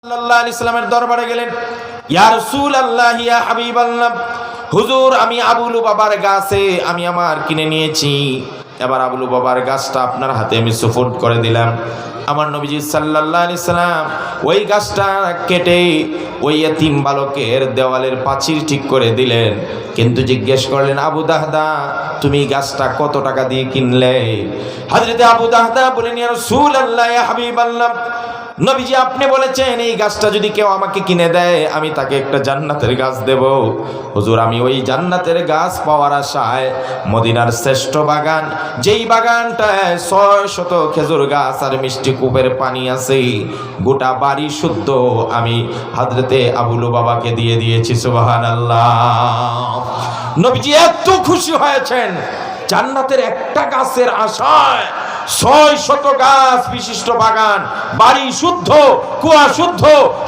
সাল্লাল্লাহু আলাইহি সাল্লামের দরবারে গেলেন। ইয়া রাসূলুল্লাহ, ইয়া হাবিবাল্লাহ, হুজুর আমি আবু লুবাবার গাছে আমি আমার কিনে নিয়েছি, এবার আবু লুবাবার গাছটা আপনার হাতে আমি সুপুর্দ করে দিলাম। আমার নবীজি সাল্লাল্লাহু আলাইহি সাল্লাম ওই গাছটা কেটে ওই এতিম বালকের দেওয়ালের পাঁচিল ঠিক করে দিলেন, কিন্তু জিজ্ঞেস করলেন, আবু দাহদা তুমি গাছটা কত টাকা দিয়ে কিনলে? হযরতে আবু দাহদা বলেন, ইয়া রাসূলুল্লাহ, ইয়া হাবিবাল্লাহ, নবীজি আপনি বলেছেন এই গাছটা যদি কেউ আমাকে কিনে দেয় আমি তাকে একটা জান্নাতের গাছ দেব। হুজুর আমি ওই জান্নাতের গাছ পাওয়ার আশায় মদিনার শ্রেষ্ঠ বাগান, যেই বাগানটায় 600 খেজুর গাছ আর মিষ্টি কূপের পানি আছে, গোটা বাড়ি শুদ্ধ আমি হযরতে আবু লুবাবাকে দিয়ে দিয়েছি। সুবহানাল্লাহ। নবীজি এত খুশি হয়েছেন জান্নাতের একটা গাছের আশায় 600 গাছ বিশিষ্ট বাগান, বাড়ি শুদ্ধ, কুয়া শুদ্ধ,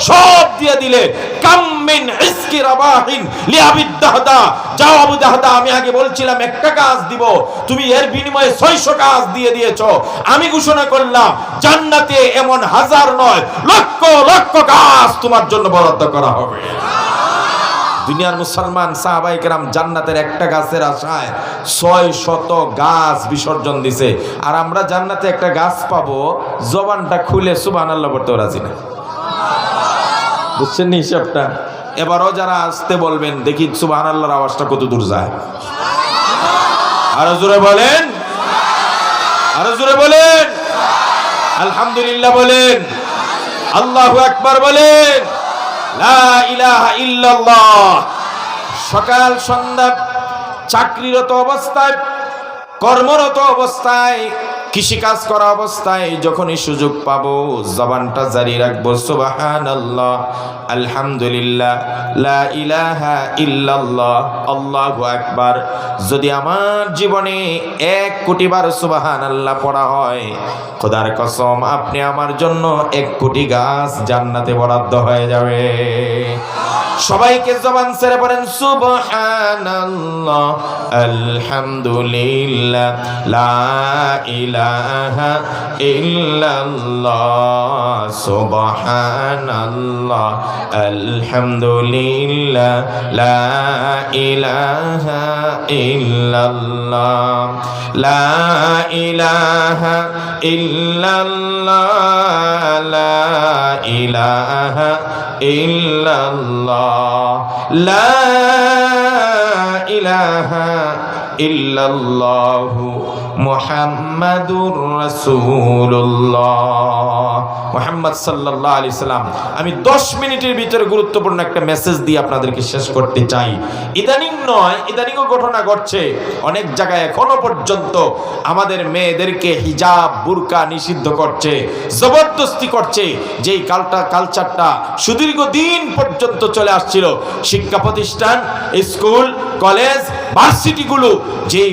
সব দিয়ে দিলে। কাম মিন ইসকি রাবাহিন লিআবি দাহদা, যাও আবু দাহদা, আমি আগে বলছিলাম একটা গাছ দিব, তুমি এর বিনিময়ে 600 গাছ দিয়ে দিয়েছো। আমি ঘোষণা করলাম জান্নাতে এমন হাজার নয় লক্ষ লক্ষ গাছ তোমার জন্য বরাদ্দ করা হবে। দুনিয়ার মুসলমান সাহাবায়ে কেরাম জান্নাতের একটা গাছের আশায় 600 গাছ বিসর্জন দিছে, আর আমরা জান্নাতে একটা গাছ পাবো জবানটা খুলে সুবহানাল্লাহ বলতে রাজি না। বুঝছেন হিসাবটা? এবারও যারা আসতে বলবেন দেখি সুবহানাল্লাহর আওয়াজটা কত দূর যায়। আরো জোরে বলেন, আরো জোরে বলেন, আলহামদুলিল্লাহ বলেন, আল্লাহু আকবার বলেন, লা ইলাহা ইল্লাল্লাহ। সকাল সন্ধ্যা চাকরিরত অবস্থায়, কর্মরত অবস্থায়, কৃষিকাজ করা অবস্থায় যখনই সুযোগ পাবো জবানটা জারি রাখবো সুবহানাল্লাহ, আলহামদুলিল্লাহ, লা ইলাহা ইল্লাল্লাহ, আল্লাহু আকবার। যদি আমার জীবনে 1 কোটি বার সুবহানাল্লাহ পড়া হয়, খোদার কসম আপনি আমার জন্য 1 কোটি গাছ জান্নাতে বরাদ্দ হয়ে যাবে। সবাইকে জবান ছেড়ে পড়েন সুবহানাল্লাহ, আলহামদুলিল্লাহ, লা ইলাহা ইল্লাল্লাহ, সুবহানাল্লাহ, আলহামদুলিল্লাহ, লা ইলাহা ইল্লাল্লাহ, লা ইলাহা ইল্লাল্লাহ, লা ইলাহা ইল্লাল্লাহ, লা ইলাহা ইল্লাল্লাহু মুহাম্মাদুর রাসূলুল্লাহ। মুহাম্মদ সাল্লাল্লাহু আলাইহি সাল্লাম। আমি 10 মিনিটের ভিতরে গুরুত্বপূর্ণ একটা মেসেজ দিয়ে আপনাদেরকে শেষ করতে চাই। ইদানিং নয়, ইদানিংও ঘটনা ঘটছে অনেক জায়গায়, এখনো পর্যন্ত আমাদের মেয়েদেরকে হিজাব বুরকা নিষিদ্ধ করছে, জবরদস্তি করছে। যেই কালচারটা সুদীর্ঘ দিন পর্যন্ত চলে আসছিল, শিক্ষা প্রতিষ্ঠান, স্কুল, কলেজ, ভার্সিটিগুলো, যেই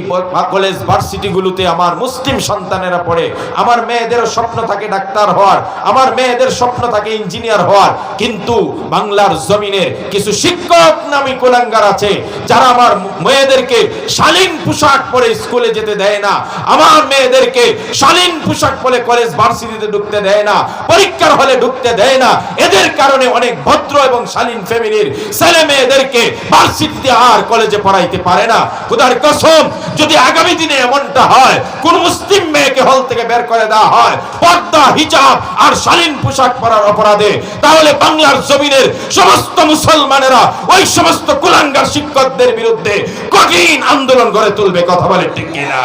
কলেজ ভার্সিটিগুলোতে আমার মুসলিম সন্তানেরা পড়ে, আমার মেয়েদেরও স্বপ্ন থাকে ডাক্তার হওয়ার, আমার মেয়েদের স্বপ্ন থাকে ইঞ্জিনিয়ার হওয়ার, কিন্তু বাংলার জমিনের কিছু শিক্ষক নামী কুলাঙ্গার আছে যারা আমার মেয়েদেরকে শালীন পোশাক পরে স্কুলে যেতে দেয় না, আমার মেয়েদেরকে শালীন পোশাক পরে কলেজ ভার্সিটিতে ঢুকতে দেয় না, পরীক্ষার হলে ঢুকতে দেয় না। এদের কারণে অনেক ভদ্র এবং শালীন ফ্যামিলির ছেলে মেয়েদেরকে ভার্সিটিতে আর কলেজে পড়াইতে পারে না। খোদার কসম, যদি আগামী দিনে এমনটা হয়, কোন মুসলিম মেয়েকে হল থেকে বের করে দেওয়া হয় পর্দা, হিজাব আর শালীন পোশাক পরার অপরাধে, তাহলে বাংলার জমিনের সমস্ত মুসলমানেরা ওই সমস্ত কুলাঙ্গার শিক্ষকদের বিরুদ্ধে কঠিন আন্দোলন গড়ে তুলবে। কথা বলে ঠিক কিনা?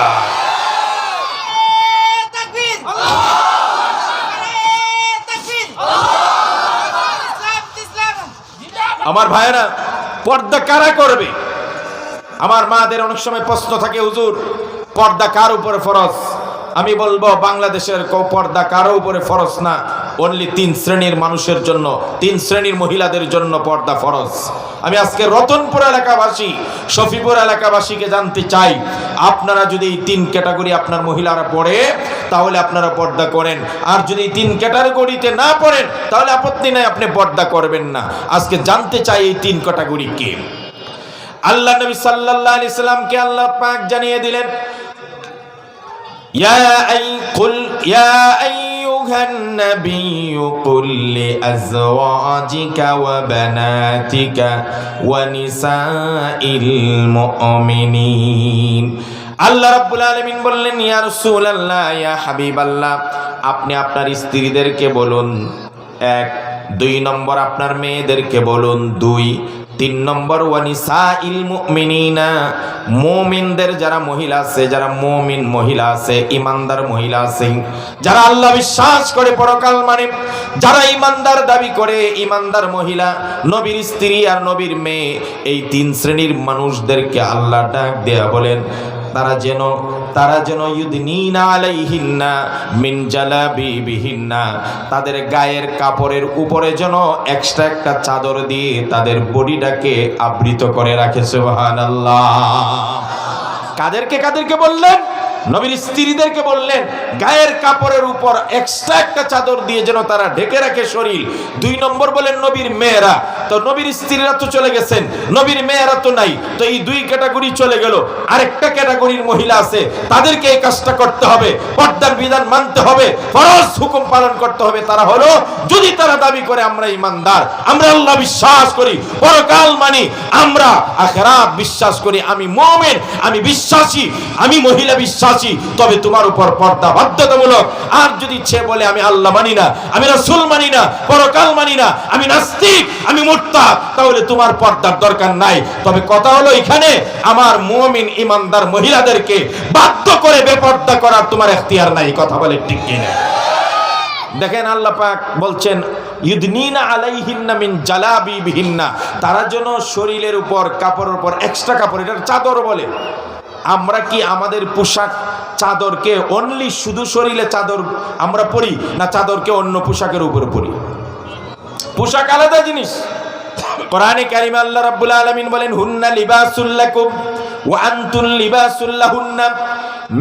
আমার ভাইয়েরা, পর্দা কারা করবে? আমার মাদের অনেক সময় প্রশ্ন থাকে, হুজুর পর্দা কার উপরে ফরজ? আমি বলবো বাংলাদেশের পর্দা কারো উপরে ফরজ না, অনলি 3 শ্রেণীর মানুষের জন্য, 3 শ্রেণীর মহিলাদের জন্য পর্দা ফরজ। আমি আজকে রতনপুর এলাকাবাসী, শফিপুর এলাকাবাসীকে জানতে চাই, আপনারা যদি এই 3 ক্যাটাগরি আপনার মহিলারা পড়ে তাহলে আপনারা পর্দা করেন, আর যদি 3 ক্যাটাগরিতে না পড়েন তাহলে আপত্তি নাই, আপনি পর্দা করবেন না। আজকে জানতে চাই এই 3 ক্যাটাগরি কে। আল্লাহ নবী সাল্লাল্লাহু আলাইহি সাল্লামকে আল্লাহ পাক জানিয়ে দিলেন, ইয়া আইয়ুহান নাবিয়্যু কুল লিআজওয়াজিকা ওয়া বানাতিকা ওয়া নিসাইল মুমিনিন। আল্লাহ রাব্বুল আলামিন বললেন, ইয়া রাসূলুল্লাহ, ইয়া হাবিবাল্লাহ, আপনি আপনার স্ত্রীদেরকে বলুন 1, 2 নম্বর আপনার মেয়েদেরকে বলুন 2, 3 নম্বর ওয়ানিসাইল মুমিনিনা, মুমিনদের যারা মহিলা আছে, যারা মুমিন মহিলা আছে, ইমানদার মহিলা আছে, যারা আল্লাহ বিশ্বাস করে, পরকাল মানে, যারা ইমানদার দাবি করে, ইমানদার মহিলা, নবীর স্ত্রী আর নবীর মেয়ে, এই 3 শ্রেণীর মানুষদেরকে আল্লাহ ডাক দেয়া বলেন তারা যেন ইউদনিনা আলাইহিন্না মিন জালাবিবিহিন্না, তাদের গায়ের কাপড়ের উপরে যেন এক্সট্রা একটা চাদর দিয়ে তাদের বডিটাকে আবৃত করে রাখে। সুবহানাল্লাহ। কাদেরকে বললেন? নবীর স্ত্রীদেরকে বললেন গায়ের কাপড়ের উপর এক্সট্রা একটা চাদর দিয়ে যেন তারা ঢেকে রাখে শরীর। 2 নম্বর বলেন নবীর মেয়েরা। তো নবীর স্ত্রীরা তো চলে গেছেন, নবীর মেয়েরা তো নাই, তো এই 2 ক্যাটাগরি চলে গেল। আরেকটা ক্যাটাগরির মহিলা আছে, তাদেরকে এই কাজটা করতে হবে, পর্দার বিধান মানতে হবে, ফরজ হুকুম পালন করতে হবে। তারা হলো, যদি তারা দাবি করে আমরা ইমানদার, আমরা আল্লাহ বিশ্বাস করি, পরকাল মানি, আমরা আখিরাত বিশ্বাস করি, আমি মুমিন, আমি বিশ্বাসী, আমি মহিলা বিশ্বাসী, তবে তোমার উপর পর্দা বাধ্যতামূলক। আর যদি সে বলে আমি আল্লাহ মানি না, আমি রাসূল মানি না, পরকাল মানি না, আমি নাস্তিক, আমি মুরতাদ, তাহলে তোমার পর্দার দরকার নাই। তবে কথা হলো এখানে আমার মুমিন ইমানদার মহিলাদেরকে বাধ্য করে বেপর্দা করার তোমার এখতিয়ার নাই। কথা বলে ঠিক কিনা? দেখেন আল্লাহ পাক বলছেন ইউদনিনা আলাইহিন্না মিন জালাবিবিহিন্না, তারা যেন শরীরের উপর, কাপড়ের উপর এক্সট্রা কাপড়, এটা চাদর বলে। আমরা কি আমাদের পোশাক চাদরকে অনলি শুধু শরীরে চাদর আমরা পরি, না চাদরকে অন্য পোশাকের উপরে পরি? পোশাক আলাদা জিনিস। কোরআনে কারিমে আল্লাহ রাব্বুল আলামিন বলেন হুন্না লিবাসুল লাকুম ওয়া আনতুম লিবাসুল লাহুন্না,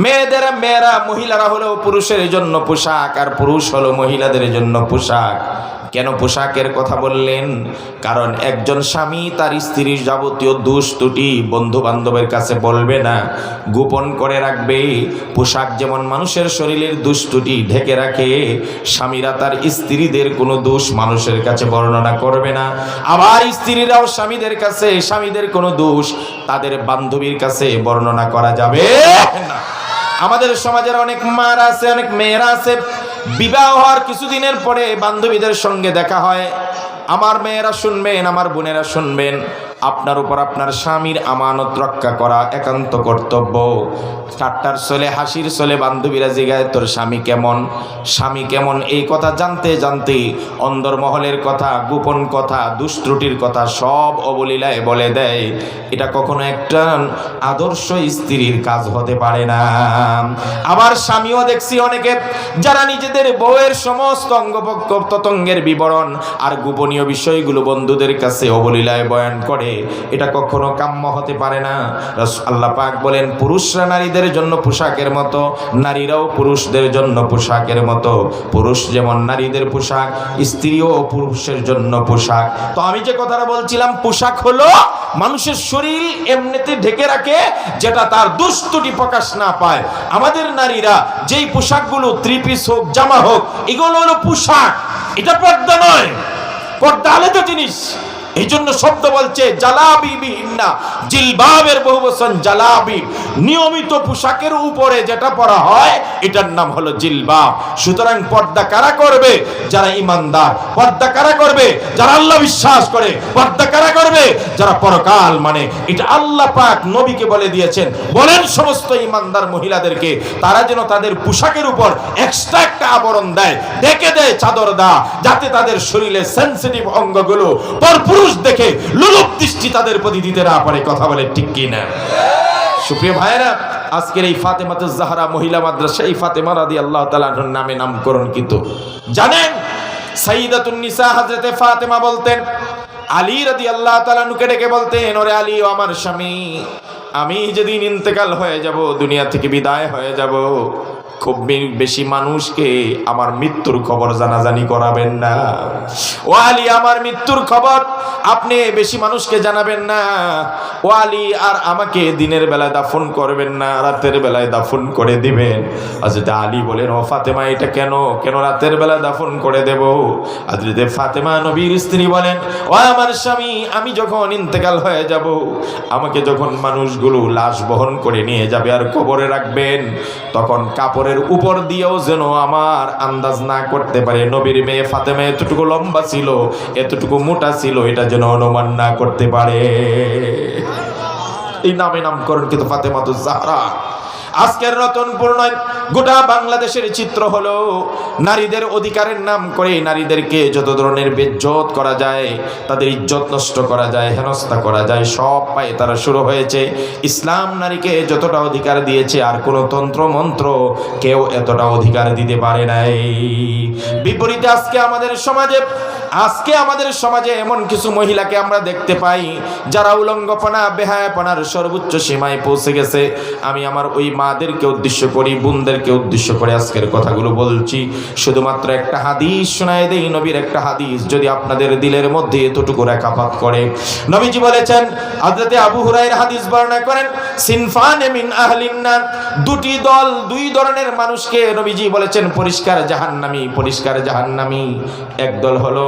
মেয়েরা মহিলারা হলো পুরুষের জন্য পোশাক, আর পুরুষ হলো মহিলাদের জন্য পোশাক। কেন পোশাকের কথা বললেন? কারণ একজন স্বামী তার স্ত্রীর যাবতীয় দোষ ত্রুটি বন্ধু বান্ধবের কাছে বলবে না, গোপন করে রাখবে। পোশাক যেমন মানুষের শরীরের দোষ ত্রুটি ঢেকে রাখে, স্বামীরা তার স্ত্রীদের কোনো দোষ মানুষের কাছে বর্ণনা করবে না। আবার স্ত্রীরাও স্বামীদের কাছে স্বামীদের কোনো দোষ তাদের বান্ধবীর কাছে বর্ণনা করা যাবে না। আমাদের সমাজের অনেক মারা আছে, অনেক মেয়েরা আছে, বিবাহ হওয়ার কিছুদিনের পরে বান্ধবীদের সঙ্গে দেখা হয়। আমার মেয়েরা শুনবেন, আমার বোনেরা শুনবেন, আপনার উপর আপনার স্বামীর আমানত রক্ষা করা একান্ত কর্তব্য। ঠাট্টার চলে, হাসির চলে বান্ধবীরা জিগায় তোর স্বামী কেমন, স্বামী কেমন, এই কথা জানতে জানতে অন্দরমহলের কথা, গোপন কথা, দুষ্ত্রুটির কথা সব অবলীলায় বলে দেয়। এটা কখনো একটা আদর্শ স্ত্রীর কাজ হতে পারে না। আবার স্বামীও দেখছি অনেকে যারা নিজেদের বউয়ের সমস্ত অঙ্গ প্রত্যঙ্গের বিবরণ আর গোপনীয় বিষয়গুলো বন্ধুদের কাছে অবলীলায় বয়ান করে। এটা কখনো কাম্য হতে পারে না। আল্লাহ পাক বলেন পুরুষরা নারীদের জন্য পোশাকের মতো, নারীরাও পুরুষদের জন্য পোশাকের মতো। পুরুষ যেমন নারীদের পোশাক, স্ত্রীও পুরুষের জন্য পোশাক। তো আমি যে কথাটা বলছিলাম, পোশাক হলো মানুষের শরীর এমনিতে ঢেকে রাখে, যেটা তার দুষ্টুটি প্রকাশ না পায়। আমাদের নারীরা যেই পোশাকগুলো, 3 পিস হোক, জামা হোক, এগুলো হলো পোশাক, এটা পর্দা নয়। পর্দা আলাদা জিনিস। এই জন্য শব্দ বলছে জালাবিবিহিন্না, জিলবাবের বহুবচন জালাবিব। নিয়মিত পোশাকের উপরে যেটা পরা হয় এটার নাম হলো জিলবাব। সুতরাং পর্দা কারা করবে? যারা ইমানদার। পর্দা কারা করবে? যারা আল্লাহ বিশ্বাস করে। পর্দা কারা করবে? যারা পরকাল মানে। এটা আল্লাহ পাক নবীকে বলে দিয়েছেন, বলেন সমস্ত ইমানদার মহিলাদেরকে তারা যেন তাদের পোশাকের উপর এক্সট্রা একটা আবরণ দেয়, ঢেকে দেয়, চাদর দেয়, যাতে তাদের শরীরের সেনসিটিভ অঙ্গগুলো পুরুষ দেখে লোলুপ দৃষ্টি তাদের প্রতি দিতে না পারে। কথা বলে ঠিক কি না? সুপ্রিয় ভাইরা, আজকের এই ফাতেমাতুজ জাহরা মহিলা মাদ্রাসা, এই ফাতেমা রাদিয়াল্লাহু তাআলা আনহার নামে নামকরণ কিন্তু জানেন। সাইয়্যিদাতুন নিসা হযরতে ফাতেমা বলতেন, আলী রাদিয়াল্লাহু তাআলা আনহুকে ডেকে বলতেন, ওরে আলী, ও আমার স্বামী, আমি যেদিন ইন্তেকাল হয়ে যাব, দুনিয়া থেকে বিদায় হয়ে যাব, খুব বেশি মানুষকে আমার মৃত্যুর খবর জানাজানি করাবেন না। ও আলী, আমার মৃত্যুর খবর আপনি বেশি মানুষকে জানাবেন না, ও আলী আর আমাকে দিনের বেলায় দাফন করবেন না, রাতের বেলায় দাফন করে দিবেন। হযরত আলী বলেন, ও ফাতেমা, এটা কেন রাতের বেলা দাফন করে দেব? হযরত ফাতেমা নবীর স্ত্রী বলেন, ও আমার স্বামী, আমি যখন ইন্তেকাল হয়ে যাব, আমাকে যখন মানুষগুলো লাশ বহন করে নিয়ে যাবে আর কবরে রাখবেন, তখন কাপড়ের উপর দিয়েও যেন আমার আন্দাজ না করতে পারে নবীর মেয়ে ফাতেমা এতটুকু লম্বা ছিল, এতটুকু মোটা ছিল, এটা যেন অনুমান না করতে পারে। এই নামে নামকরণ কিন্তু ফাতেমাতুজ জাহরা। আজকের রতনপুর নয়, গোটা বাংলাদেশের চিত্র হলো নারীদের অধিকারের নাম করে নারীদেরকে যত ধরনের বেইজ্জত করা যায়, তাদের ইজ্জত নষ্ট করা যায়, হেনস্থা করা যায়, সব পায়ে তারা শুরু হয়েছে। ইসলাম নারীকে যতটা অধিকার দিয়েছে আর কোনো তন্ত্র মন্ত্র কেউ এতটা অধিকার দিতে পারে নাই। বিপরীতে আজকে আমাদের সমাজে এমন কিছু মহিলাকে আমরা দেখতে পাই যারা উলঙ্গপনা, বেহায়াপনার সর্বোচ্চ সীমায় পৌঁছে গেছে। আমি আমার ওই মাদেরকে উদ্দেশ্য করি, বোনদেরকে উদ্দেশ্য করে আজকের কথাগুলো বলছি। শুধুমাত্র একটা হাদিস শোনায় দেই, নবীর একটা হাদিস যদি আপনাদের দিলের মধ্যে এতটুকু রেখাপাত করে। নবীজি বলেছেন, হযরতে আবু হুরায়রা হাদিস বর্ণনা করেন, সিনফানে মিন আহলিন নার, দুটি দল, দুই ধরনের মানুষকে নবীজি বলেছেন পরিষ্কার জাহান্নামী। একদল হলো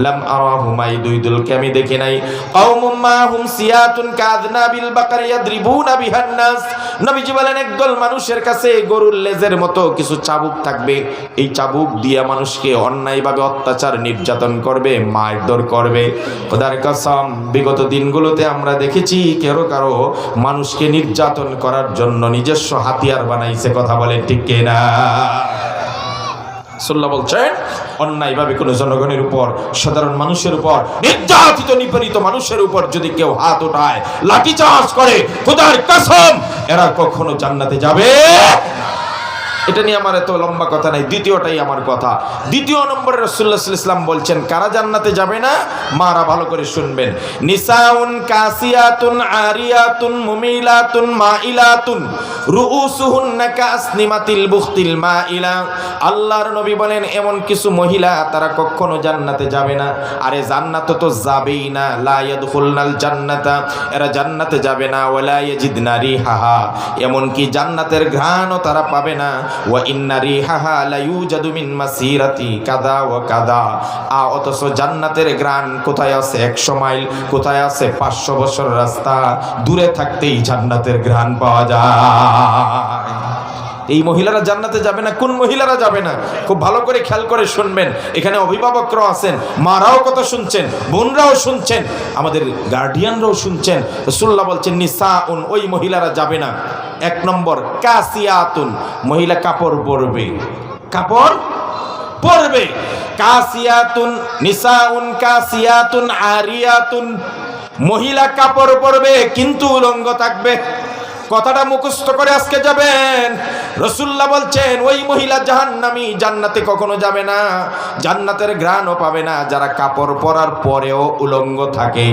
লাম আরাহুমাই, দুই দলকে আমি দেখি নাই, কওমুম মাহুম সিয়াতুন কাযনাবিল বাকার ইয়াদরিবুনা বিহান নাস। নবীজি বলেন, একদল মানুষের কাছে গরুর লেজের মতো কিছু চাবুক থাকবে, এই চাবুক দিয়ে মানুষকে অন্যায়ভাবে অত্যাচার নির্যাতন করবে, মারধর করবে। খোদার কসম, বিগত দিনগুলোতে আমরা দেখেছি কারো মানুষকে নির্যাতন করার জন্য নিজস্ব হাতিয়ার বানাইছে। কথা বলেন ঠিক কিনা? রাসূলুল্লাহ বলছেন, অন্যায়ভাবে কোনো জনগণের উপর, সাধারণ মানুষের উপর, নির্যাতিত নিপীড়িত মানুষের উপর যদি কেউ হাত উঠায়, লাঠিচার্জ করে, খোদার কসম এরা কখনো জান্নাতে যাবে। এটা নিয়ে আমার এত লম্বা কথা নাই, দ্বিতীয়টাই আমার কথা। দ্বিতীয় নম্বরে রাসূলুল্লাহ সাল্লাল্লাহু আলাইহি ওয়াসাল্লাম বলছেন কারা জান্নাতে যাবে না, মারা ভালো করে শুনবেন। নিসাউন কাসিয়াতুন আরিয়াতুন মুমিলাতুন মাইলাতুন রুউসুহুন্না কাসনিমাতিল বুখতিল মাইলা। আল্লাহর নবী বলেন, এমন কিছু মহিলা তারা কখনো জান্নাতে যাবে না। আরে জান্নাতে তো যাবেই না, লা ইয়াদখুলনাল জান্নাতা, এরা জান্নাতে যাবে না। ওয়ালা ইয়াজিদনা রিহাহা, এমন কি জান্নাতের ঘ্রাণও তারা পাবে না। ওয়া ইন্না রিহাহা লা ইউজাদু মিন মাসিরাতি কাযা ওয়া কাযা, অথচ জান্নাতের ঘ্রাণ কোথায় আছে 100 মাইল, কোথায় আছে 500 বছর রাস্তা দূরে থাকতেই জান্নাতের ঘ্রাণ পাওয়া যায়। এই মহিলারা জান্নাতে যাবে না। কোন মহিলারা যাবে না? খুব ভালো করে খেয়াল করে শুনবেন। এখানে অভিভাবকরাও আছেন, মারাও কথা শুনছেন, বোনরাও শুনছেন, আমাদের গার্ডিয়ানরাও শুনছেন। রাসূলুল্লাহ বলছেন, নিসাউন, ওই মহিলারা যাবে না। 1 নম্বর কাসিয়াতুন, মহিলা কাপড় পরবে, কাপড় পরবে। কাসিয়াতুন, নিসাউন কাসিয়াতুন আরিয়াতুন, মহিলা কাপড় পরবে কিন্তু উলঙ্গ থাকবে। কথাটা মুখস্থ করে আজকে যাবেন। রাসূলুল্লাহ বলছেন, ওই মহিলা জাহান্নামী, জান্নাতে কখনো যাবে না, জান্নাতের ঘ্রাণও পাবে না যারা কাপড় পরার পরেও উলঙ্গ থাকে।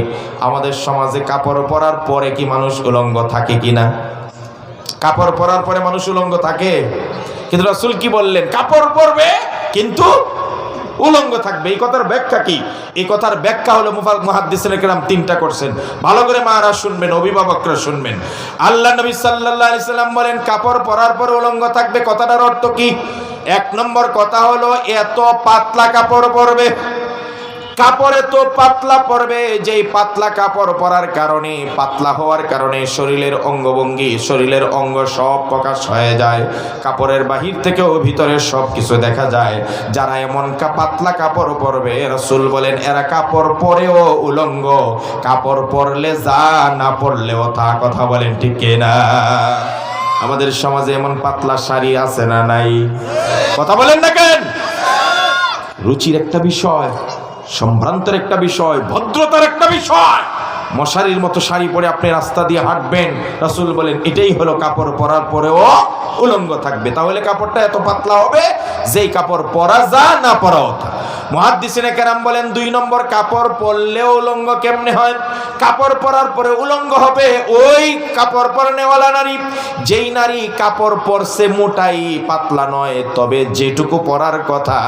আমাদের সমাজে কাপড় পরার পরে কি মানুষ উলঙ্গ থাকে কিনা? কাপড় পরার পরে মানুষ উলঙ্গ থাকে, কিন্তু রাসূল কি বললেন? কাপড় পরবে কিন্তু উলঙ্গ থাকবে। এই কথার ব্যাখ্যা কি? এই কথার ব্যাখ্যা হলো মুহাদ্দিসিনে কেরাম 3টা করছেন। ভালো করে মারা শুনবেন, অভিভাবকরা শুনবেন। আল্লাহ নবী সাল্লাল্লাহু আলাইহি সাল্লাম বলেন, কাপড় পরার পরে উলঙ্গ থাকবে। কথাটার অর্থ কি? 1 নম্বর কথা হলো, এত পাতলা কাপড় পরবে, কাপড় এত পাতলা পরবে, যেই পাতলা কাপড় পরার কারণে, পাতলা হওয়ার কারণে শরীরের অঙ্গভঙ্গি, শরীরের অঙ্গ সব প্রকাশ হয়ে যায়। কাপড়ের বাহির থেকেও ভিতরে সব কিছু দেখা যায়। যারা এমন পাতলা কাপড় পরবে, রাসূল বলেন এরা কাপড় পরেও উলঙ্গ, কাপড় পরলে যা, না পরলেও তা। কথা বলেন ঠিক কিনা? আমাদের সমাজে এমন পাতলা শাড়ি আছে না নাই? কথা বলেন না কেন? রুচির একটা বিষয়, সম্ভ্রান্তের একটা বিষয়, ভদ্রতার একটা বিষয়। মশারির মতো শাড়ি পরে আপনি রাস্তা দিয়ে হাঁটবেন, রাসূল বলেন এটাই হলো কাপড় পরার পরেও উলঙ্গ থাকবে। তাহলে কাপড়টা এত পাতলা হবে যেই কাপড় পরা যা, না পরাও তা। মুহাদ্দিসিনে কেরাম বলেন, 2 নম্বর, কাপড় পরলেও উলঙ্গ কেমনে হয়? কাপড় পরার পরে উলঙ্গ হবে ওই কাপড় পরনেওয়ালা নারী, যেই নারী কাপড় পরছে মোটাই, পাতলা নয়, তবে যেটুকু পরার কথা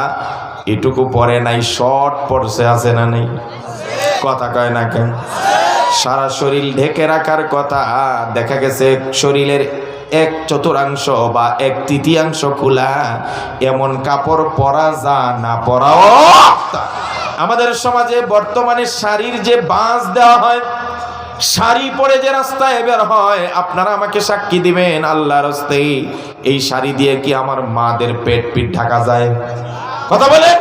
এটুকু পরে নাই, শর্ট পরছে, আছে না নেই? কথা কয় না কেন? সারা শরীর ঢেকে রাখার কথা, দেখা গেছে শরীরের 1/4 বা 1/3 খোলা, এমন কাপড় পরা যা না পরাও। আমাদের সমাজে বর্তমানে শাড়ির যে বাঁশ দেওয়া হয়, শাড়ি পরে যে রাস্তায় বের হয়, আপনারা আমাকে সাক্ষী দিবেন আল্লাহর হস্তে, এই শাড়ি দিয়ে কি আমার মাদের পেট পিঠ ঢাকা যায়? কথা বলেন,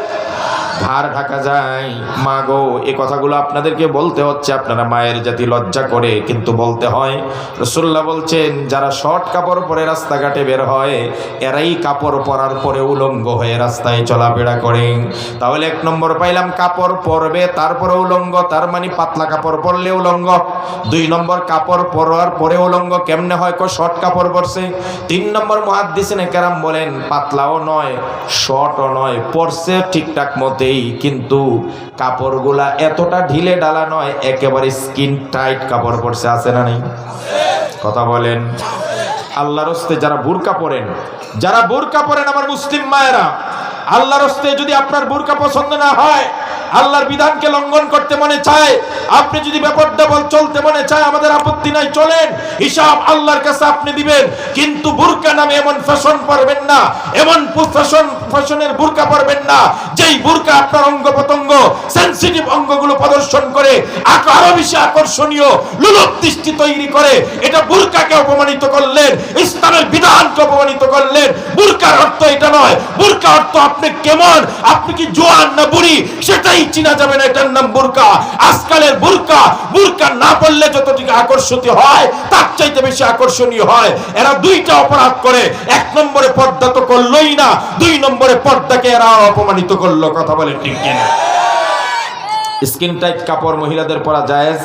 ঘাড় ঢাকা যায়? মা গো, এই কথাগুলো আপনাদেরকে বলতে হচ্ছে, আপনারা মায়ের জাতি লজ্জা করে কিন্তু বলতে হয়। রাসূলুল্লাহ বলছেন, যারা শর্ট কাপড় পরে রাস্তাঘাটে বের হয়, এরাই কাপড় পরার পরে উলঙ্গ হয়ে রাস্তায় চলাফেরা করে। তাহলে 1 নম্বর পাইলাম, কাপড় পরবে তারপরে উলঙ্গ, তার মানে পাতলা কাপড় পরলে উলঙ্গ। 2 নম্বর, কাপড় পরার পরে উলঙ্গ কেমনে হয়? শর্ট কাপড় পরছে। 3 নম্বর, মুহাদ্দিসিনে কেরাম বলেন, পাতলাও নয় শর্টও নয়, পরছে ঠিকঠাক মতে, কিন্তু কাপড়গুলা এতটা ঢিলে ডালা নয়, একেবারে স্কিন টাইট কাপড় পরছে। আছে না নেই? কথা বলেন। আল্লাহর হস্তে যারা বোরকা পরেন, যারা বোরকা পরেন আমার মুসলিম মায়েরা, আল্লাহর হস্তে যদি আপনার বোরকা পছন্দ না হয়, আল্লাহর বিধানকে লঙ্ঘন করতে মনে চায়, আপনি যদি বেপরদা চলতে মনে চায়, আমাদের আপত্তি নাই, চলেন, হিসাব আল্লাহর কাছে আপনি দিবেন। কিন্তু বোরকা নামে এমন ফ্যাশন পরবেন না, এমন ফ্যাশনের বোরকা পরবেন না যেই বোরকা আপনার অঙ্গ প্রত্যঙ্গ, সেনসিটিভ অঙ্গগুলো প্রদর্শন করে আরো বেশি আকর্ষণীয় লোলুপ দৃষ্টি তৈরি করে। এটা বোরকাকে অপমানিত করলেন, ইসলামের বিধানকে অপমানিত করলেন। বোরকার অর্থ এটা নয়। বোরকা অর্থ আপনি কেমন, আপনি কি জোয়ান না বুড়ি, সেটাই চিনা যাবে না, এটার নাম বোরকা। আজকালের বোরকা, বোরকা না পড়লে যতটুকু আকর্ষিত হয় তার চাইতে বেশি আকর্ষণীয় হয়। এরা 2টা অপরাধ করে, 1 নম্বরে পর্দা তো করলোই না, 2 নম্বরে পর্দাকে এরা অপমানিত করলো। কথা বলে ঠিক কিনা? স্কিন টাইট কাপড় মহিলাদের পরা জায়েজ?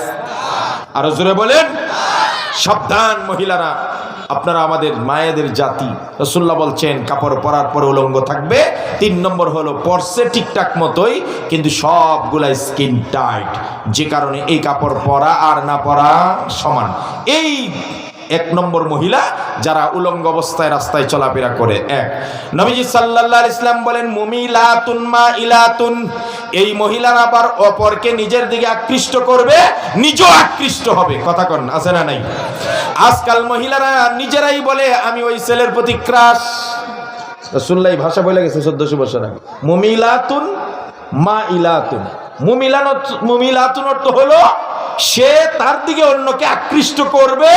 আরো জোরে বলেন। সাবধান মহিলারা, আপনারা আমাদের মায়েদের জাতি। রাসূলুল্লাহ বলছেন কাপড় পরার পরে উলঙ্গ থাকবে। 3 নম্বর হলো পরছে ঠিকঠাক মতোই, কিন্তু সবগুলা স্কিন টাইট, যে কারণে এই কাপড় পরা আর না পরা সমান। এই 1 নম্বর মহিলা যারা উলঙ্গ অবস্থায় রাস্তায় চলাফেরা করে। নবীজি সাল্লাল্লাহু আলাইহি ওয়াসাল্লাম বলেন, মুমিলাতুন মাইলাতুন, এই মহিলারা আবার অপরকে নিজের দিকে আকৃষ্ট করবে, নিজেও আকৃষ্ট হবে। কথা কন, আছে না নাই? আজকাল মহিলারা নিজেরাই বলে আমি ওই ছেলের প্রতি ক্রাশ। রাসূলুল্লাহ ভাষা বলে গেছে 1400 বছর আগে। মুমিলাতুন মাইলাতুন, মুমিলাতুন অর্থ হলো সে তার দিকে অন্যকে আকৃষ্ট করবে,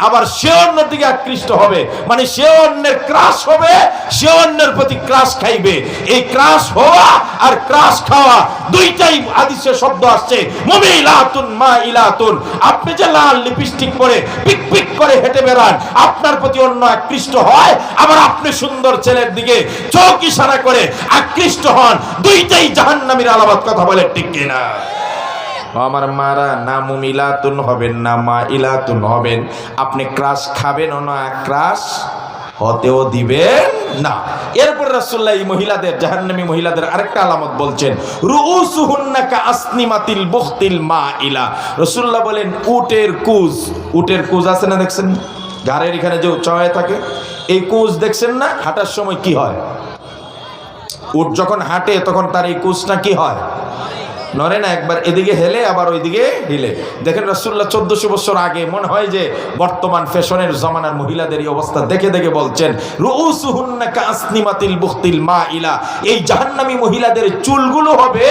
আবার সে অন্যের দিকে আকৃষ্ট হবে, মানে সে অন্যের ক্রাশ হবে, সে অন্যের প্রতি ক্রাশ খাইবে। এই ক্রাশ হওয়া আর ক্রাশ খাওয়া 2টাই হাদিসে শব্দ আসছে, মুমিলাতুন মাইলাতুন। আপনি যে লাল লিপস্টিক পরে পিক পিক করে হেঁটে বেড়ান, আপনার প্রতি অন্য আকৃষ্ট হয়, আবার আপনি সুন্দর ছেলের দিকে চোখ ইশারা করে আকৃষ্ট হন। 2টাই জাহান্নামীর আলামত। কথা বলে ঠিক কিনা? আমার মারা, না মুমিলাতুন হবেন না মাইলাতুন হবেন। আপনি ক্রাশ খাবেন না, ক্রাশ হতেও দিবেন না। এরপর রাসূলুল্লাহ এই মহিলাদের, জাহান্নামী মহিলাদের আরেকটা আলামত বলছেন, রুউসুহুন্না কাআসনিমাতিল বুখতিল মাইলা। রাসূলুল্লাহ বলেন উটের কুজ, উটের কুজ আছে না দেখছেন, ঘাড়ের এখানে যে চড়ায় থাকে, এই কুজ দেখছেন না? হাঁটার সময় কি হয়? উট যখন হাঁটে তখন তার এই কুজটা কি হয়? নড়ে না, একবার এদিকে হেলে আবার ওইদিকে হিলে। দেখেন রাসূলুল্লাহ 1400 বছর আগে, মনে হয় যে বর্তমান ফ্যাশনের জমানার মহিলাদের এই অবস্থা দেখে দেখে বলছেন, রুউসুহুন্না কাআসনিমাতিল বুখতিল মাইলা, এই জাহান্নামী মহিলাদের চুলগুলো হবে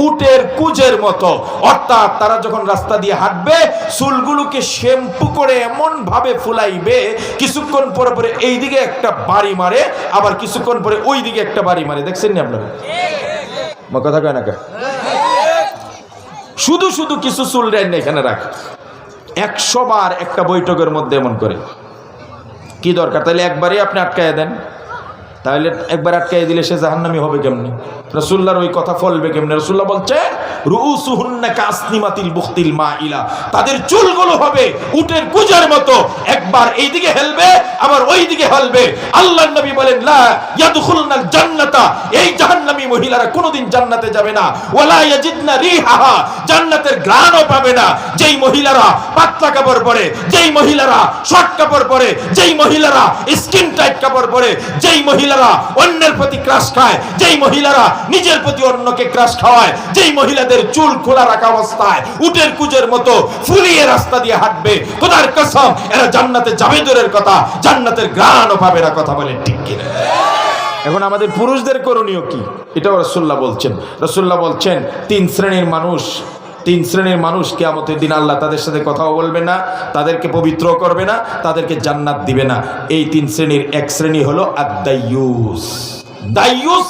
উটের কুজের মতো। অর্থাৎ তারা যখন রাস্তা দিয়ে হাঁটবে, চুলগুলোকে শ্যাম্পু করে এমন ভাবে ফুলাইবে, কিছুক্ষণ পরে পরে এইদিকে একটা বাড়ি মারে, আবার কিছুক্ষণ পরে ওইদিকে একটা বাড়ি মারে। দেখছেন না আপনারা? কথা কয় না কে? শুধু শুধু কিছু চুল রেন এখানে রাখে, 100 বার একটা বৈঠকের মধ্যে এমন করে। কি দরকার? তাহলে একবারই আপনি আটকায় দেন, তাহলে একবার আটকায় দিলে সে জাহান্নামী হবে কেমনি? রাসূলুল্লাহর ওই কথা ফলবে কেমনে? রাসূলুল্লাহ বলছে রুউসুহুন্না কাআসনিমাতিল বুখতিল মাইলা, তাদের চুলগুলো হবে উটের কুজের মতো, একবার এইদিকে হেলবে আবার ওইদিকে হেলবে। আল্লাহর নবী বলেন, লা ইয়াদখুলনাল জান্নাতা, এই জাহান্নামী মহিলারা কোনোদিন জান্নাতে যাবে না। ওয়ালা ইয়াজিদনা রিহাহা, জান্নাতের ঘ্রাণও পাবে না। যেই মহিলারা পাতলা কাপড় পরে, যেই মহিলারা শর্ট কাপড় পরে, যেই মহিলারা স্কিন টাইট কাপড় পরে, যেই মহিলারা অন্যের প্রতি ক্রাশ খায়, যেই মহিলারা নিজের প্রতি অন্যকে ক্রাশ খাওয়ায়, যেই মহিলাদের চুল খোলা রাখা অবস্থায় উটের কুজের মতো ফুলিয়ে রাস্তা দিয়ে হাঁটবে, খোদার কসম এরা জান্নাতে যাবে দূরের কথা, জান্নাতের ঘ্রাণও পাবে না। কথা বলেন ঠিক কিনা? এখন আমাদের পুরুষদের করণীয় কি? এটাও রাসূলুল্লাহ বলছেন। রাসূলুল্লাহ বলছেন তিন শ্রেণীর মানুষ কিয়ামতের দিন আল্লাহ তাদের সাথে কথাও বলবে না, তাদেরকে পবিত্র করবে না, তাদেরকে জান্নাত দিবে না। এই তিন শ্রেণীর এক শ্রেণী হলো আদ-দাইয়ুস। দাইয়ুস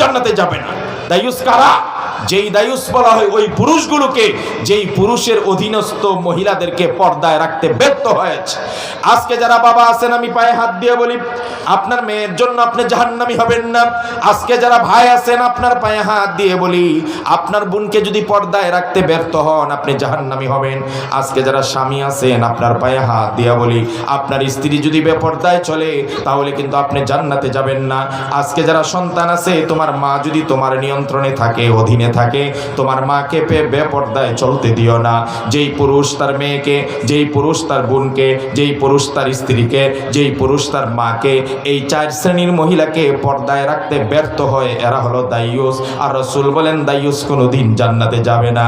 জান্নাতে যাবে না। দাইয়ুস কারা? যেই দায়ুস বলা হয় ওই পুরুষগুলোকে যেই পুরুষের অধীনস্থ মহিলাদেরকে পর্দায় রাখতে ব্যর্থ হয়েছে। আজকে যারা বাবা আছেন আমি পায়ে হাত দিয়ে বলি, আপনার মেয়ের জন্য আপনি জাহান্নামী হবেন না। আজকে যারা ভাই আছেন আপনার পায়ে হাত দিয়ে বলি, আপনার বোনকে যদি পর্দায় রাখতে ব্যর্থ হন আপনি জাহান্নামী হবেন। আজকে যারা স্বামী আছেন আপনার পায়ে হাত দিয়ে বলি, আপনার স্ত্রী যদি বেপর্দায় চলে তাহলে কিন্তু আপনি জান্নাতে যাবেন না। আজকে যারা সন্তান আছে, তোমার মা যদি তোমার নিয়ন্ত্রণে থাকে, অধীনে থাকে, তোমার মাকে বেপর্দায় চলতে দিও না। যেই পুরুষ তার মেয়েকে, যেই পুরুষ তার বোনকে, যেই পুরুষ তার স্ত্রীকে, যেই পুরুষ তার মাকে, এই চার শ্রেণীর মহিলাকে পর্দায় রাখতে ব্যর্থ হয়, এরা হলো দাইয়ুস। আর রাসূল বলেন দাইয়ুস কোনোদিন জান্নাতে যাবে না।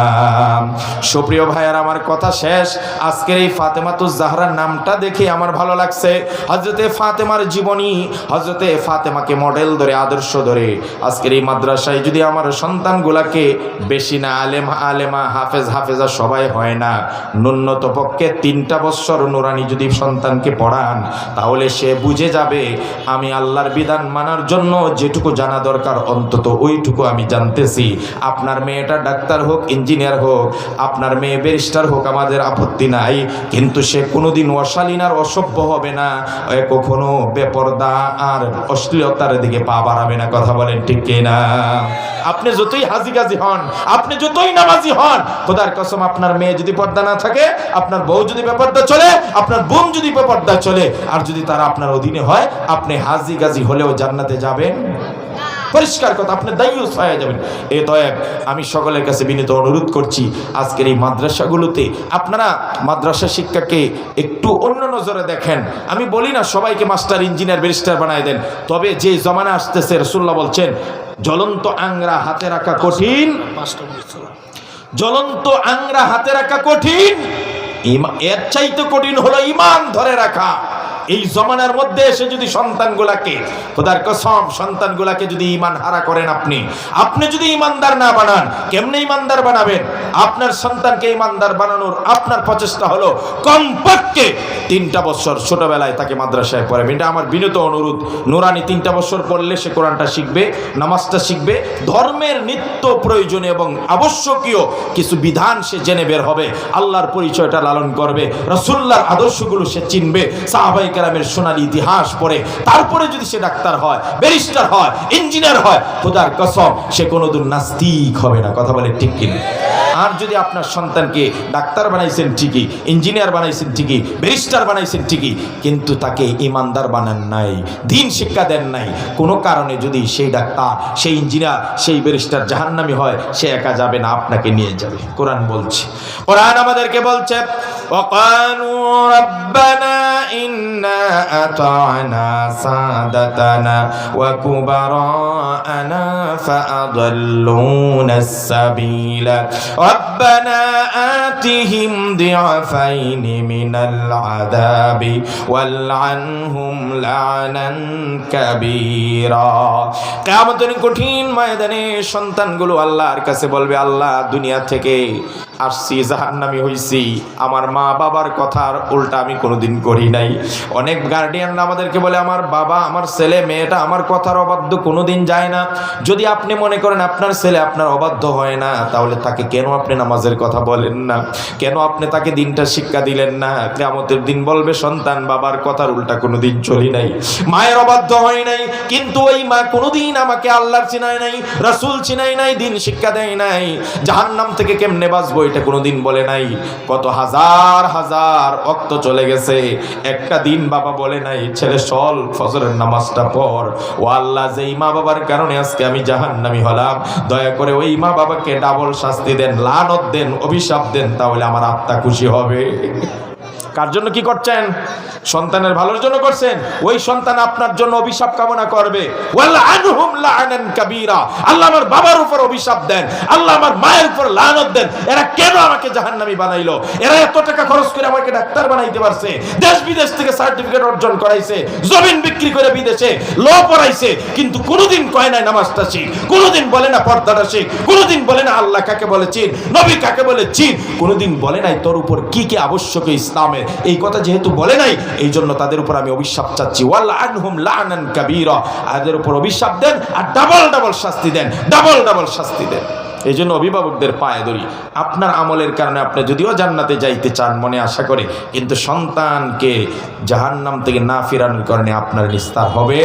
সুপ্রিয় ভাইয়ার, আমার কথা শেষ। আজকের এই ফাতেমাতুজ জাহরার নামটা দেখে আমার ভালো লাগছে। হযরতে ফাতেমার জীবনী, হযরতে ফাতেমাকে মডেল ধরে, আদর্শ ধরে আজকের এই মাদ্রাসায় যদি আমার সন্তানগুলাকে বেশি না আলেমা হাফেজা সবাই হয় না, ন্যূনত পক্ষে 3টা বছর নুরানি যদি সন্তানকে পড়ান তাহলে সে বুঝে যাবে আমি আল্লাহর বিধান মানার জন্য যেটুকু জানা দরকার অন্তত ওইটুকু আমি জানতেছি। আপনার মেয়েটা ডাক্তার হোক, ইঞ্জিনিয়ার হোক, আপনার মেয়ে ব্যারিস্টার হোক, আমাদের আপত্তি নাই, কিন্তু সে কোনোদিন অশালীন আর অসভ্য হবে না, কখনো বেপরদা আর অশ্লীলতার দিকে পা বাড়াবে না। কথা বলেন ঠিক কিনা? আপনি যতই হাজি গাজি হন, আপনি যতই নামাজি হন, খোদার কসম আপনার মেয়ে যদি পর্দা না থাকে, আপনার বউ যদি বেপর্দা চলে, আপনার বোন যদি বেপর্দা চলে, আর যদি তারা আপনার অধীনে হয়, আপনি হাজি গাজি হলেও জান্নাতে যাবেন? পরিষ্কার কথা, আপনি দাইয়ুস হয়ে যাবেন। এতএব আমি সকলের কাছে বিনীত অনুরোধ করছি, আজকের এই মাদ্রাসাগুলোতে আপনারা মাদ্রাসা শিক্ষাকে একটু অন্য নজরে দেখেন। আমি বলি না সবাইকে মাস্টার, ইঞ্জিনিয়ার, ব্যারিস্টার বানায় দেন, তবে যে জমানা আসতেছে রাসূলুল্লাহ বলছেন জ্বলন্ত আংরা হাতে রাখা কঠিন, জ্বলন্ত আংরা হাতে রাখা কঠিন, এর চাইতে কঠিন হলো ঈমান ধরে রাখা। এই জমানার মধ্যে এসে যদি সন্তানগুলাকে, খোদার কসম সন্তানগুলাকে যদি ঈমান হারা করেন, আপনি যদি ঈমানদার না বানান, কেমনে ঈমানদার বানাবেন? আপনার সন্তানকে ঈমানদার বানানোর আপনার প্রচেষ্টা হলো কমপক্ষে 3টা বছর ছোটবেলায় তাকে মাদ্রাসায় পড়াবেন। এটা আমার বিনীত অনুরোধ। নুরানি 3টা বছর পড়লে সে কোরআনটা শিখবে, নামাজটা শিখবে, ধর্মের নিত্য প্রয়োজনীয় এবং আবশ্যকীয় কিছু বিধান সে জেনে বের হবে, আল্লাহর পরিচয়টা লালন করবে, রাসূলুল্লাহর আদর্শগুলো সে চিনবে, সাহাবায়ে কেরামের সোনালী ইতিহাস পড়ে তারপরে যদি সে ডাক্তার হয়, ব্যারিস্টার হয়, ইঞ্জিনিয়ার হয়, খোদার কসম সে কোনোদিন নাস্তিক হবে না। কথা বলে ঠিক কিনা? আর যদি আপনার সন্তানকে ডাক্তার বানাইছেন ঠিকই, ইঞ্জিনিয়ার বানাইছেন ঠিকই, ব্যারিস্টার বানাইছেন ঠিকই, কিন্তু তাকে ঈমানদার বানান নাই, দ্বীন শিক্ষা দেন নাই, কোনো কারণে যদি সেই ডাক্তার, সেই ইঞ্জিনিয়ার, সেই ব্যারিস্টার জাহান্নামী হয়, সে একা যাবে না, আপনাকে নিয়ে যাবে। কোরআন বলছে, কোরআন আমাদেরকে বলছে, ওয়াকানু রাব্বানা ইন্না আতা'না সাদাতানা ওয়া কুবারা'না ফাআদাল্লুনা আস-সাবিলা রব্বানা আতিহিম দি'ফাইনি মিনাল আযাবি ওয়ালআনহুম লা'নান কাবীরা। কিয়ামতের কঠিন ময়দানে সন্তানগুলো আল্লাহর কাছে বলবে, আল্লাহ দুনিয়া থেকে আসছি, জাহান্নামী হইছি, আমার মা বাবার কথার উল্টা আমি কোনোদিন করি নাই। অনেক গার্ডিয়ান আমাদেরকে বলে আমার বাবা, আমার ছেলে মেয়েটা আমার কথার অবাধ্য কোনোদিন যায় না। যদি আপনি মনে করেন আপনার ছেলে আপনার অবাধ্য হয় না, তাহলে তাকে কেন আপনি নামাজের কথা বলেন না? কেন আপনি তাকে দিনটা শিক্ষা দিলেন না? কিয়ামতের দিন বলবে সন্তান বাবার কথার উল্টা কোনোদিন চলি নাই, মায়ের অবাধ্য হয় নাই, কিন্তু ওই মা কোনোদিন আমাকে আল্লাহর চিনায় নাই, রাসূল চিনায় নাই, দিন শিক্ষা দেয় নাই। জাহান্নাম থেকে কেমনে বাঁচবো এটা কোনোদিন বলে নাই। কত হাজার হাজার ওয়াক্ত চলে গেছে, একটা দিন বাবা বলে নাই ছেলে চল ফজরের নামাজটা পড়। ও আল্লাহ, যেই মা বাবার কারণে আজকে আমি জাহান্নামী হলাম, দয়া করে ওই মা বাবাকে ডাবল শাস্তি দেন, লানত দেন, অভিশাপ দেন, তাহলে আমার আত্মা খুশি হবে। কার জন্য কি করছেন? সন্তানের ভালোর জন্য করছেন। ওই সন্তান আপনার জন্য অভিশাপ কামনা করবে। ওয়ালআনহুম লা'নান কাবীরা, আল্লাহ আমার বাবার উপর অভিশাপ দেন, আল্লাহ আমার মায়ের উপর লানত দেন। এরা কেন আমাকে জাহান্নামী বানাইলো? এরা এত টাকা খরচ করে আমাকে ডাক্তার বানাইতে পারছে, দেশ বিদেশ থেকে সার্টিফিকেট অর্জন করাইছে, জমিন বিক্রি করে বিদেশে ল পড়াইছে, কিন্তু কোনোদিন কয় নাই নামাজটা শিখ, কোনোদিন বলে না পর্দাটা শিখ, কোনোদিন বলে না আল্লাহ কাকে বলে চিন, নবী কাকে বলে চিন, কোনোদিন বলে নাই তোর উপর কি কি আবশ্যক ইসলামে। এই কথা যেহেতু বলে নাই, এই জন্য তাদের উপর আমি অভিশাপ চাচ্ছি। ওয়ালআনহুম লা'নান কাবীরা, তাদের উপর অভিশাপ দেন আর ডাবল ডাবল শাস্তি দেন, ডাবল ডাবল শাস্তি দেন। এই জন্য অভিভাবকদের পায়ে ধরি, আপনার আমলের কারণে আপনি যদিও জান্নাতে যাইতে চান মনে আশা করে, কিন্তু সন্তানকে জাহান্নাম থেকে না ফেরানোর কারণে আপনার নিস্তার হবে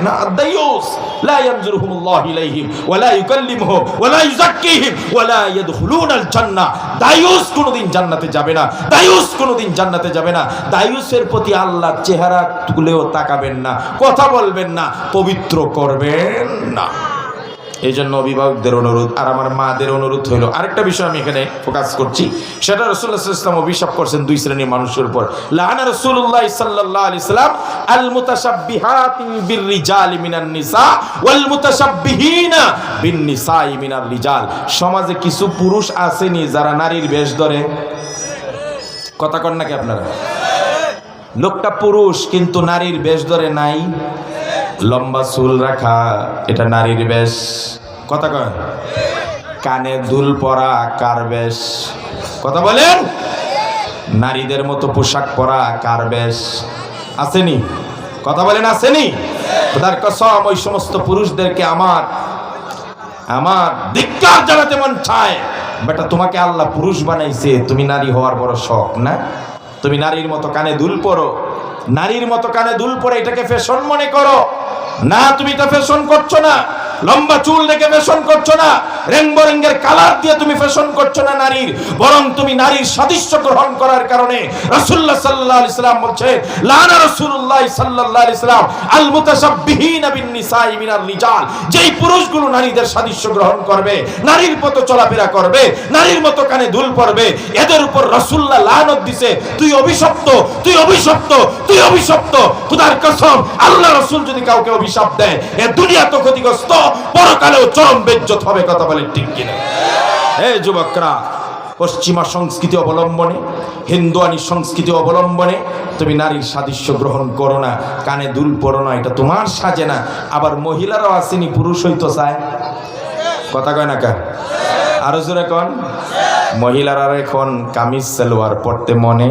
না। দায়ুস লা ইয়ানজুরুহুমুল্লাহু ইলাইহিম ওয়া লা ইউকাল্লিমুহুম ওয়া লা ইউযাক্কিহিম ওয়া লা ইয়াদখুলুনাল জান্নাহ। দায়ুস কোনোদিন জান্নাতে যাবে না, দায়ুস কোনোদিন জান্নাতে যাবে না। দায়ুসের প্রতি আল্লাহর চেহারা তুলেও তাকাবেন না, কথা বলবেন না, পবিত্র করবেন না। এই জন্য অভিভাবকদের অনুরোধ আর আমার মাদের অনুরোধ হইল, আরেকটা বিষয় আমি এখানে ফোকাস করছি, সেটা রাসূলুল্লাহ সাল্লাল্লাহু আলাইহি ওয়াসাল্লাম অভিশাপ করছেন দুই শ্রেণীর মানুষের উপর। লাআনা রাসূলুল্লাহ সাল্লাল্লাহু আলাইহি ওয়াসাল্লাম আল মুতাশাব্বিহাতি বির রিজালি মিনান নিসা ওয়াল মুতাশাব্বিহিনা বিন নিসাই মিনার রিজাল। সমাজে কিছু পুরুষ আসেনি যারা নারীর বেশ ধরে, কথা কন নাকি আপনারা? লোকটা পুরুষ কিন্তু নারীর বেশ ধরে নাই। লম্বা চুল রাখা এটা নারীর বেশ, কথা কয়। কানে দুল পরা কার বেশ, কথা বলেন। নারীদের মতো পোশাক পরা কার বেশ, আসেনি? কথা বলেন, আসেনি? খোদার কসম ওই সমস্ত পুরুষদেরকে আমার ধিক্কার জানাতে মন চায়। বেটা, তোমাকে আল্লাহ পুরুষ বানাইছে, তুমি নারী হওয়ার বড় শখ না? তুমি নারীর মতো কানে দুল পরো, নারীর মতো কানে দুল পরে এটাকে ফ্যাশন মনে করো না। তুমি এটা ফ্যাশন করছো না, লম্বা চুল রেখে ফ্যাশন করছো না, রেইনবো রঙের কালার দিয়ে তুমি ফ্যাশন করছো না নারীর, বরং তুমি নারীর সাদৃশ্য গ্রহণ করার কারণে রাসূলুল্লাহ সাল্লাল্লাহু আলাইহি ওয়াসাল্লাম বলছে, লানা রাসূলুল্লাহ সাল্লাল্লাহু আলাইহি ওয়াসাল্লাম আল মুতাশাব্বিহিনা বিন নিসাই মিনার রিজাল। যেই পুরুষগুলো নারীদের সাদৃশ্য গ্রহণ করবে, নারীর মতো চলাফেরা করবে, নারীর মতো কানে দুল পরবে, এদের উপর রাসূলুল্লাহ লানত দিছে, তুই অভিশপ্ত, তুই অভিশপ্ত, তুই অভিশপ্ত। খোদার কসম, আল্লাহ রাসূল যদি কাউকে অভিশাপ দেয়, এ দুনিয়া তো ক্ষতিগ্রস্ত, পরকালেও চরম বেজ্জত হবে। কথা বলেন ঠিক কিনা? এই যুবকরা, পশ্চিমা সংস্কৃতি অবলম্বনে, হিন্দুয়ানি সংস্কৃতি অবলম্বনে তুমি নারীর সাদৃশ্য গ্রহণ করো না, কানে দুল পরো না, এটা তোমার সাজে না। আবার মহিলারাও আসেনি, পুরুষ হইতো চায়, কথা কয় না কার? আরো জোরে কন। মহিলারা এখন কামিজ সালোয়ার পরতে মনে,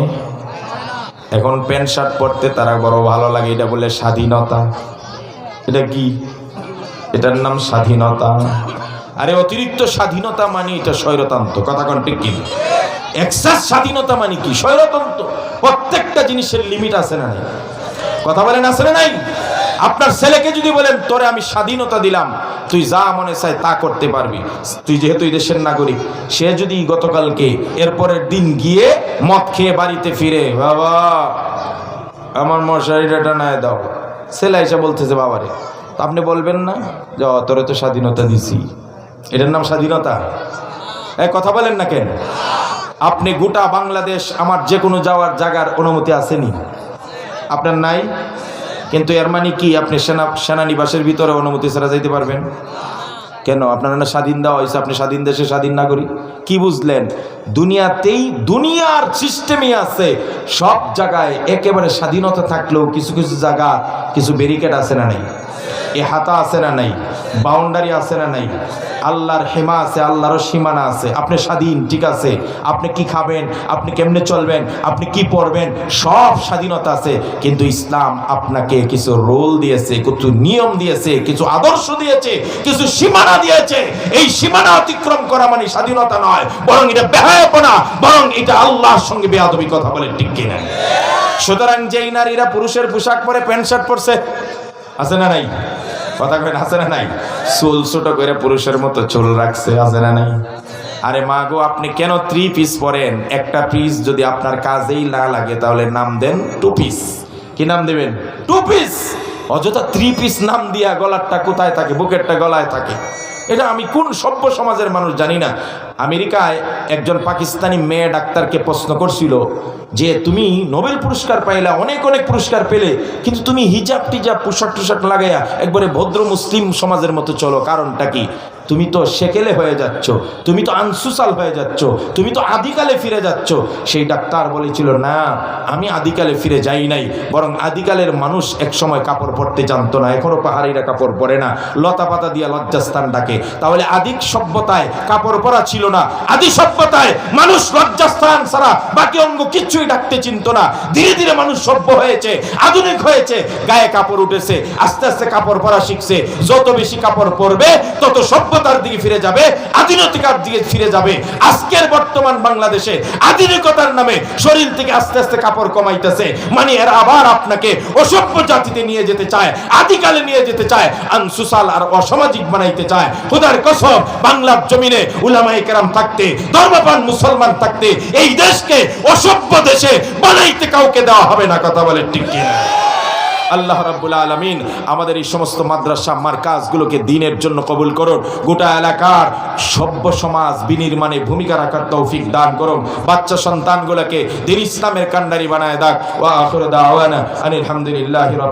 এখন প্যান্ট শার্ট পরতে তারা বড় ভালো লাগে, এটা বলে স্বাধীনতা। এটা কি? এটার নাম স্বাধীনতা। আরে অতিরিক্ত স্বাধীনতা মানে এটা স্বৈরতন্ত্র, কথা কন ঠিক কি? এক্সেস স্বাধীনতা মানে কি? স্বৈরতন্ত্র। প্রত্যেকটা জিনিসের লিমিট আছে না নাই? কথা বলেন, আছে না নাই? আপনার ছেলেকে যদি বলেন তোরে আমি স্বাধীনতা দিলাম, তুই যা মনে চায় তা করতে পারবি, তুই যেহেতু এই দেশের নাগরিক, সে যদি গতকালকে এরপরের দিন গিয়ে মদ খেয়ে বাড়িতে ফিরে, বাবা আমার মশারিটা টানায় দাও, ছেলে এসে বলতেছে বাবারে, আপনি বলবেন না যে তোরে তো স্বাধীনতা দিছি, এটার নাম স্বাধীনতা? কথা বলেন না কেন? আপনি গোটা বাংলাদেশ আমার যে কোনো যাওয়ার জায়গার অনুমতি আসেনি, আপনার নাই, কিন্তু এর মানে কি আপনি সেনানিবাসের ভিতরে অনুমতি ছাড়া যাইতে পারবেন? কেন? আপনার না স্বাধীন দেওয়া হয়েছে, আপনি স্বাধীন দেশে স্বাধীন নাগরিক। কি বুঝলেন? দুনিয়াতেই দুনিয়ার সিস্টেমই আছে, সব জায়গায় একেবারে স্বাধীনতা থাকলেও কিছু কিছু জায়গা কিছু ব্যারিকেড আছে না নাই, হাতা আছে না নাই, বাউন্ডারি আছে না নাই, আল্লাহর হেমা আছে, আল্লাহর সীমানা আছে। আপনি স্বাধীন, ঠিক আছে, আপনি কি খাবেন, আপনি কেমনে চলবেন, আপনি কি পড়বেন, সব স্বাধীনতা আছে। কিন্তু ইসলাম আপনাকে কিছু রোল দিয়েছে, কিছু নিয়ম দিয়েছে, কিছু আদর্শ দিয়েছে, কিছু সীমানা দিয়েছে। এই সীমানা অতিক্রম করা মানে স্বাধীনতা নয়, বরং এটা বেহায়াপনা, বরং এটা আল্লাহর সঙ্গে বেয়াদবি। কথা বলেন ঠিক কিনা? সুতরাং যেই নারীরা পুরুষের পোশাক পরে, প্যান্ট শার্ট পরছে, আছে না নাই? কথা কেন? আছে না নাই? চুল ছোট করে পুরুষের মতো চুল রাখছে, আছে না নাই? আরে মা গো, আপনি কেন 3 পিস পরেন? একটা পিস যদি আপনার কাজেই না লাগে তাহলে নাম দেন 2 পিস। কি নাম দেবেন? 2 পিস। অযথা 3 পিস নাম দিয়া গলারটা কোথায় থাকে, বুকেরটা গলায় থাকে। এটা আমি কোন সভ্য সমাজের মানুষ জানি না। আমেরিকায় একজন পাকিস্তানি মেয়ে ডাক্তারকে প্রশ্ন করছিল যে তুমি নোবেল পুরস্কার পাইলা, অনেক অনেক পুরস্কার পেলে, কিন্তু তুমি হিজাব টিজাব পোশাক টোশাক লাগাইয়া একবারে ভদ্র মুসলিম সমাজের মতো চলো, কারণটা কি? তুমি তো সেকেলে হয়ে যাচ্ছ, তুমি তো আনসুসাল হয়ে যাচ্ছ, তুমি তো আদিকালে ফিরে যাচ্ছ। সেই ডাক্তার বলেছিল, না আমি আদিকালে ফিরে যাই নাই, বরং আদিকালের মানুষ এক সময় কাপড় পরতে জানতো না, এখনো পাহাড়িরা কাপড় পরে না, লতা পাতা দিয়া লজ্জাস্থান ডাকে। তাহলে আদিক সভ্যতায় কাপড় পরা ছিল না, আদি সভ্যতায় মানুষ লজ্জাস্থান ছাড়া বাকি অঙ্গ কিচ্ছুই ডাকতে চিনত না। ধীরে ধীরে মানুষ সভ্য হয়েছে, আধুনিক হয়েছে, গায়ে কাপড় উঠেছে, আস্তে আস্তে কাপড় পরা শিখছে। যত বেশি কাপড় পরবে তত সভ্যতার দিকে ফিরে যাবে, আধুনিকতার দিকে ফিরে যাবে। আজকের বর্তমান বাংলাদেশে আধুনিকতার নামে শরীর থেকে আস্তে আস্তে কাপড় কমাইতেছে, মানে এরা আবার আপনাকে অসভ্য জাতিতে নিয়ে যেতে চায়, আদিকালে নিয়ে যেতে চায়, আনসুসাল আর অসামাজিক বানাইতে চায়। খোদার কসম, বাংলার জমিনে উলামায়ে কেরাম থাকতে, ধর্মপ্রাণ মুসলমান থাকতে এই দেশকে অসভ্য দেশে বানাইতে কাউকে দেওয়া হবে না। কথা বলেন ঠিক কিনা? আল্লাহ রাব্বুল আলামিন আমাদের এই সমস্ত মাদ্রাসা মারকাজগুলোকে দ্বীনের জন্য কবুল করুন। গোটা এলাকার সভ্য সমাজ বিনির্মাণে ভূমিকা রাখার তৌফিক দান করুন। বাচ্চা সন্তানগুলোকে দ্বীন ইসলামের কান্ডারি বানায় দাও। ওয়া আখিরু দাওয়ানা আনিল হামদুলিল্লাহি রাব্বিল